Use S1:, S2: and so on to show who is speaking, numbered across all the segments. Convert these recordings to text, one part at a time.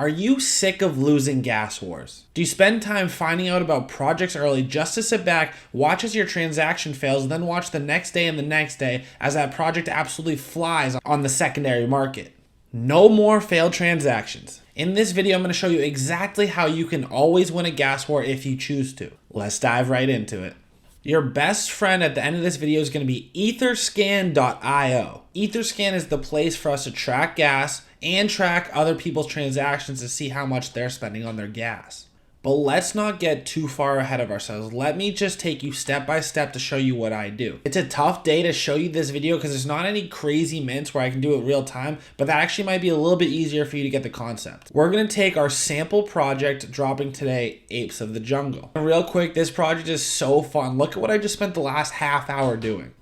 S1: Are you sick of losing gas wars? Do you spend time finding out about projects early just to sit back, watch as your transaction fails, and then watch the next day and the next day as that project absolutely flies on the secondary market? No more failed transactions. In this video, I'm going to show you exactly how you can always win a gas war if you choose to. Let's dive right into it. Your best friend at the end of this video is going to be Etherscan.io. Etherscan is the place for us to track gas and track other people's transactions to see how much they're spending on their gas. But let's not get too far ahead of ourselves. Let me just take you step by step to show you what I do. It's a tough day to show you this video because there's not any crazy mints where I can do it real time, but that actually might be a little bit easier for you to get the concept. We're going to take our sample project dropping today, Apes of the Jungle. And real quick, this project is so fun. Look at what I just spent the last half hour doing.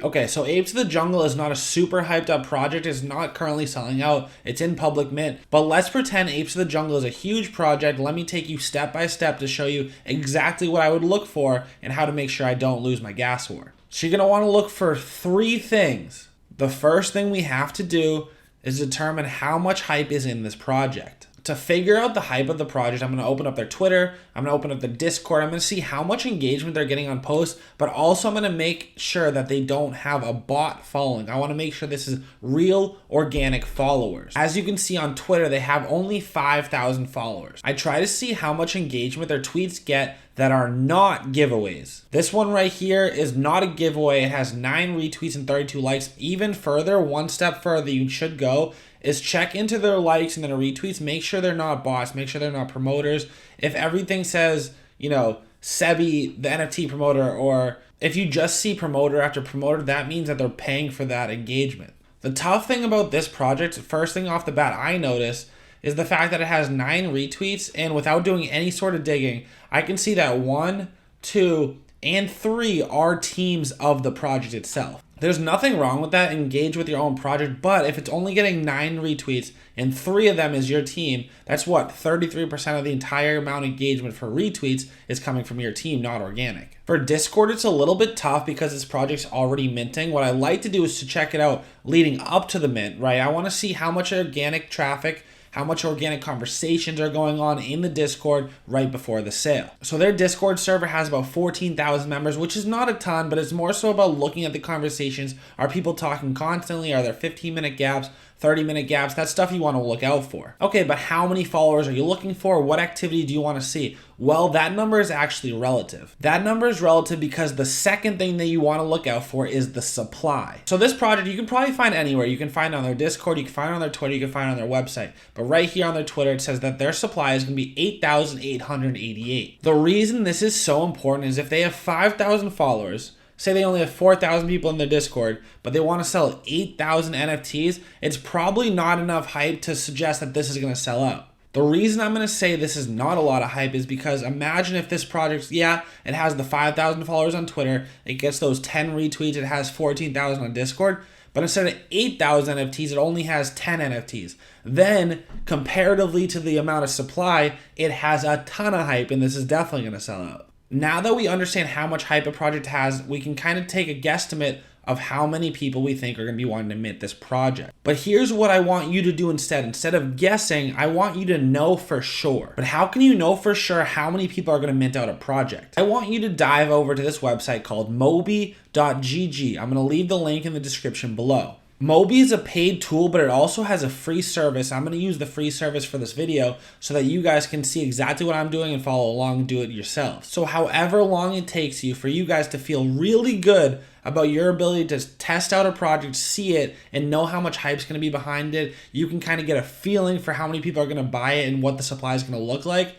S1: Okay, so Apes of the Jungle is not a super hyped up project. It's not currently selling out. It's in public mint. But let's pretend Apes of the Jungle is a huge project. Let me take you step by step to show you exactly what I would look for and how to make sure I don't lose my gas war. So you're going to want to look for three things. The first thing we have to do is determine how much hype is in this project. To figure out the hype of the project, I'm going to open up their Twitter, I'm going to open up the Discord, I'm going to see how much engagement they're getting on posts, but also I'm going to make sure that they don't have a bot following. I want to make sure this is real organic followers. As you can see on Twitter, they have only 5,000 followers. I try to see how much engagement their tweets get that are not giveaways. This one right here is not a giveaway. It has 9 retweets and 32 likes. Even further, one step further you should go is check into their likes and their retweets. Make sure they're not bots. Make sure they're not promoters. If everything says, Sebi, the NFT promoter, or if you just see promoter after promoter, that means that they're paying for that engagement. The tough thing about this project, first thing off the bat I notice, is the fact that it has 9 retweets, and without doing any sort of digging, I can see that 1, 2, and 3 are teams of the project itself. There's nothing wrong with that. Engage with your own project, but if it's only getting 9 retweets and 3 of them is your team, that's what? 33% of the entire amount of engagement for retweets is coming from your team, not organic. For Discord, it's a little bit tough because this project's already minting. What I like to do is to check it out leading up to the mint, right? I want to see how much organic traffic, how much organic conversations are going on in the Discord right before the sale. So their Discord server has about 14,000 members, which is not a ton, but it's more so about looking at the conversations. Are people talking constantly? Are there 15-minute gaps, 30-minute gaps? That's stuff you want to look out for. Okay, but how many followers are you looking for? What activity do you want to see? Well, that number is actually relative. That number is relative because the second thing that you want to look out for is the supply. So this project, you can probably find anywhere. You can find it on their Discord, you can find it on their Twitter, you can find it on their website. But right here on their Twitter, it says that their supply is going to be 8,888. The reason this is so important is if they have 5,000 followers, say they only have 4,000 people in their Discord, but they want to sell 8,000 NFTs, it's probably not enough hype to suggest that this is going to sell out. The reason I'm going to say this is not a lot of hype is because imagine if this project, it has the 5,000 followers on Twitter, it gets those 10 retweets, it has 14,000 on Discord, but instead of 8,000 NFTs, it only has 10 NFTs. Then, comparatively to the amount of supply, it has a ton of hype, and this is definitely going to sell out. Now that we understand how much hype a project has, we can kind of take a guesstimate of how many people we think are going to be wanting to mint this project. But here's what I want you to do instead. Instead of guessing, I want you to know for sure. But how can you know for sure how many people are going to mint out a project? I want you to dive over to this website called mobi.gg. I'm going to leave the link in the description below. Mobi is a paid tool, but it also has a free service. I'm going to use the free service for this video so that you guys can see exactly what I'm doing and follow along and do it yourselves. So however long it takes you for you guys to feel really good about your ability to test out a project, see it, and know how much hype is going to be behind it, you can kind of get a feeling for how many people are going to buy it and what the supply is going to look like.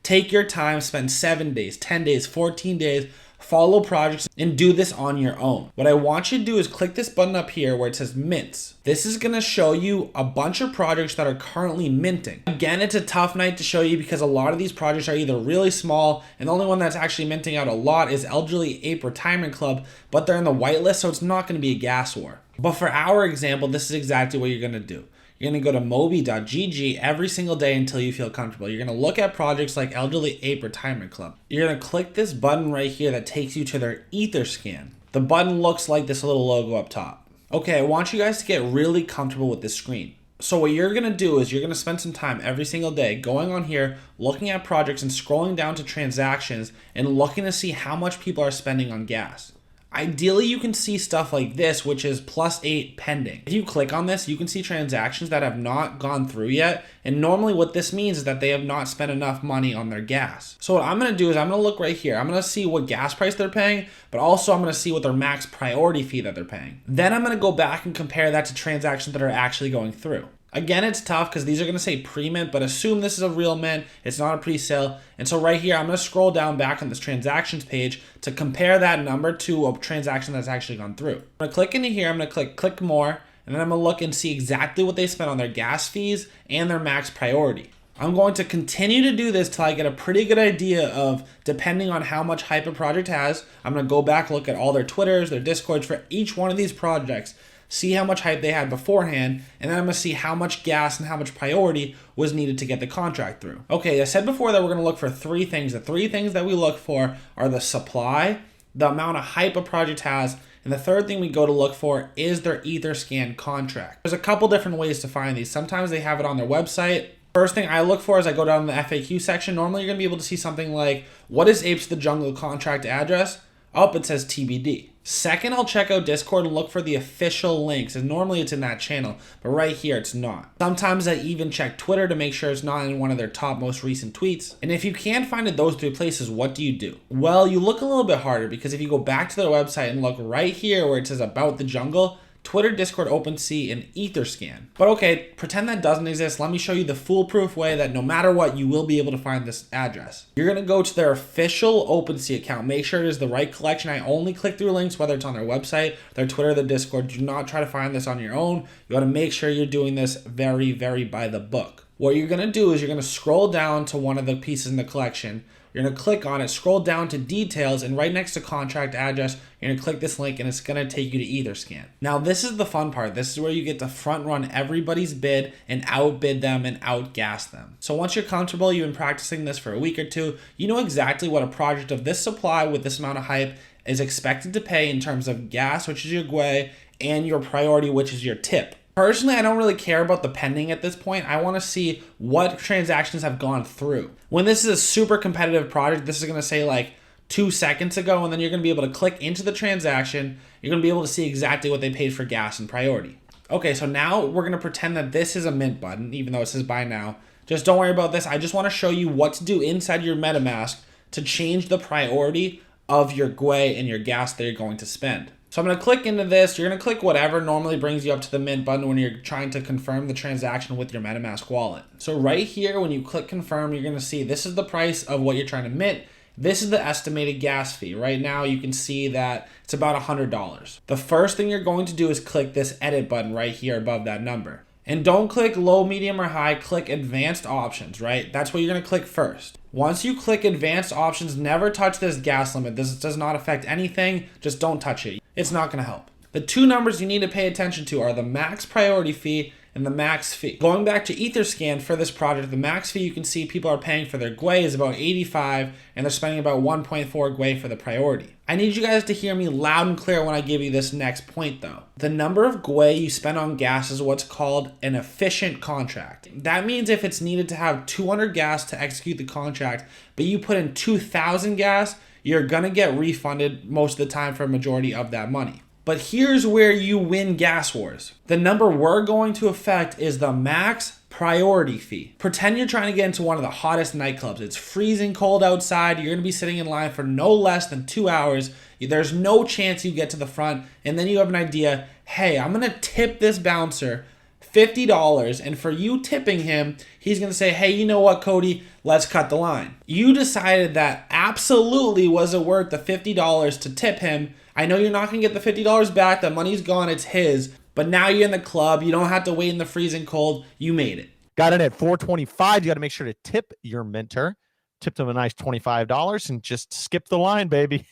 S1: Take your time, spend 7 days, 10 days, 14 days, follow projects, and do this on your own. What I want you to do is click this button up here where it says mints. This is going to show you a bunch of projects that are currently minting. Again, it's a tough night to show you because a lot of these projects are either really small, and the only one that's actually minting out a lot is Elderly Ape Retirement Club, but they're in the whitelist, so it's not going to be a gas war. But for our example, this is exactly what you're going to do. You're going to go to mobi.gg every single day until you feel comfortable. You're going to look at projects like Elderly Ape Retirement Club. You're going to click this button right here that takes you to their Etherscan. The The button looks like this little logo up top. Okay, I want you guys to get really comfortable with this screen. So what you're gonna do is you're gonna spend some time every single day going on here, looking at projects and scrolling down to transactions and looking to see how much people are spending on gas. Ideally, you can see stuff like this, which is +8 pending. If you click on this, you can see transactions that have not gone through yet. And normally what this means is that they have not spent enough money on their gas. So what I'm gonna do is I'm gonna look right here. I'm gonna see what gas price they're paying, but also I'm gonna see what their max priority fee that they're paying. Then I'm gonna go back and compare that to transactions that are actually going through. Again, it's tough because these are going to say pre-mint, but assume this is a real mint. It's not a pre-sale. And so right here, I'm going to scroll down back on this transactions page to compare that number to a transaction that's actually gone through. I'm going to click into here. I'm going to click more, and then I'm going to look and see exactly what they spent on their gas fees and their max priority. I'm going to continue to do this till I get a pretty good idea of, depending on how much hype a project has, I'm going to go back, look at all their Twitters, their Discords for each one of these projects, see how much hype they had beforehand, and then I'm going to see how much gas and how much priority was needed to get the contract through. Okay, I said before that we're going to look for 3 things. The 3 things that we look for are the supply, the amount of hype a project has, and the third thing we go to look for is their Etherscan contract. There's a couple different ways to find these. Sometimes they have it on their website. First thing I look for is I go down to the FAQ section. Normally you're going to be able to see something like, what is Apes of the Jungle contract address? Oh, it says TBD. Second, I'll check out Discord and look for the official links, and normally it's in that channel, but right here it's not. Sometimes I even check Twitter to make sure it's not in one of their top most recent tweets. And if you can't find it those 3 places, what do you do? Well, you look a little bit harder, because if you go back to their website and look right here where it says About the Jungle, Twitter, Discord, OpenSea, and Etherscan. But okay, pretend that doesn't exist. Let me show you the foolproof way that no matter what, you will be able to find this address. You're gonna go to their official OpenSea account. Make sure it is the right collection. I only click through links, whether it's on their website, their Twitter, their Discord. Do not try to find this on your own. You gotta make sure you're doing this very, very by the book. What you're gonna do is you're gonna scroll down to one of the pieces in the collection. You're going to click on it, scroll down to details, and right next to contract address, you're going to click this link and it's going to take you to Etherscan. Now, this is the fun part. This is where you get to front run everybody's bid and outbid them and outgas them. So once you're comfortable, you've been practicing this for a week or 2, you know exactly what a project of this supply with this amount of hype is expected to pay in terms of gas, which is your GWE, and your priority, which is your tip. Personally, I don't really care about the pending at this point. I want to see what transactions have gone through. When this is a super competitive project, this is going to say like 2 seconds ago, and then you're going to be able to click into the transaction. You're going to be able to see exactly what they paid for gas and priority. Okay, so now we're going to pretend that this is a mint button, even though it says buy now. Just don't worry about this. I just want to show you what to do inside your Metamask to change the priority of your GWE and your gas that you're going to spend. So I'm going to click into this. You're going to click whatever normally brings you up to the mint button when you're trying to confirm the transaction with your MetaMask wallet. So right here, when you click confirm, you're going to see this is the price of what you're trying to mint. This is the estimated gas fee. Right now, you can see that it's about $100. The first thing you're going to do is click this edit button right here above that number. And don't click low, medium, or high, click advanced options, right? That's what you're gonna click first. Once you click advanced options, never touch this gas limit. This does not affect anything, just don't touch it. It's not gonna help. The 2 numbers you need to pay attention to are the max priority fee and the max fee. Going back to Etherscan for this project, the max fee you can see people are paying for their GWE is about 85 and they're spending about 1.4 GWE for the priority. I need you guys to hear me loud and clear when I give you this next point though. The number of GWE you spend on gas is what's called an efficient contract. That means if it's needed to have 200 gas to execute the contract, but you put in 2,000 gas, you're gonna get refunded most of the time for a majority of that money. But here's where you win gas wars. The number we're going to affect is the max priority fee. Pretend you're trying to get into one of the hottest nightclubs. It's freezing cold outside. You're going to be sitting in line for no less than 2 hours. There's no chance you get to the front. And then you have an idea, hey, I'm going to tip this bouncer $50, and for you tipping him, he's going to say, hey, you know what, Cody, let's cut the line. You decided that absolutely was it worth the $50 to tip him. I know you're not going to get the $50 back. The money's gone. It's his. But now you're in the club. You don't have to wait in the freezing cold. You made it.
S2: Got it at $4.25. You got to make sure to tip your mentor. Tip them a nice $25 and just skip the line, baby.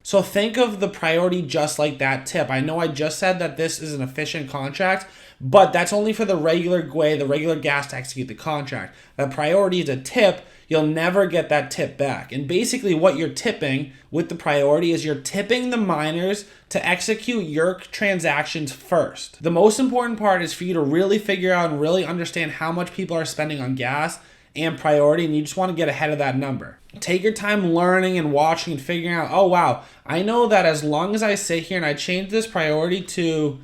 S1: So think of the priority just like that tip. I know I just said that this is an efficient contract, but that's only for the regular GUI, the regular gas to execute the contract. The priority is a tip. You'll never get that tip back. And basically what you're tipping with the priority is you're tipping the miners to execute your transactions first. The most important part is for you to really figure out and really understand how much people are spending on gas and priority, and you just want to get ahead of that number. Take your time learning and watching and figuring out, oh wow, I know that as long as I sit here and I change this priority to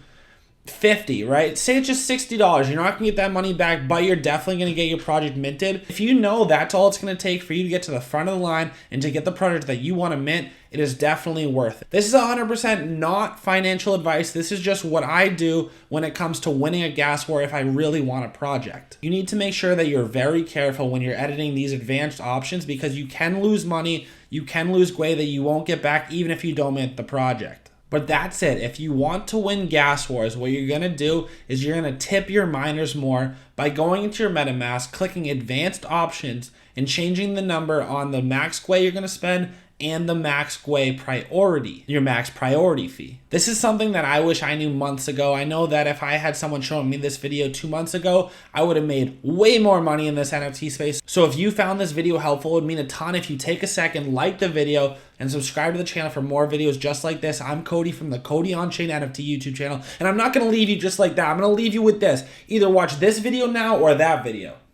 S1: 50, right? Say it's just $60. You're not gonna get that money back, but you're definitely gonna get your project minted. If you know that's all it's gonna take for you to get to the front of the line and to get the project that you want to mint, it is definitely worth it. This is 100% not financial advice. This is just what I do when it comes to winning a gas war if I really want a project. You need to make sure that you're very careful when you're editing these advanced options because you can lose money, you can lose GUI that you won't get back even if you don't mint the project. But that's it. If you want to win gas wars, what you're going to do is you're going to tip your miners more by going into your Metamask, clicking advanced options, and changing the number on the max GUI you're going to spend and the max GUI priority, your max priority fee. This is something that I wish I knew months ago. I know that if I had someone showing me this video 2 months ago, I would have made way more money in this NFT space. So if you found this video helpful, it would mean a ton if you take a second, like the video, and subscribe to the channel for more videos just like this. I'm Cody from the Cody On-Chain NFT YouTube channel, and I'm not gonna leave you just like that. I'm gonna leave you with this. Either watch this video now or that video.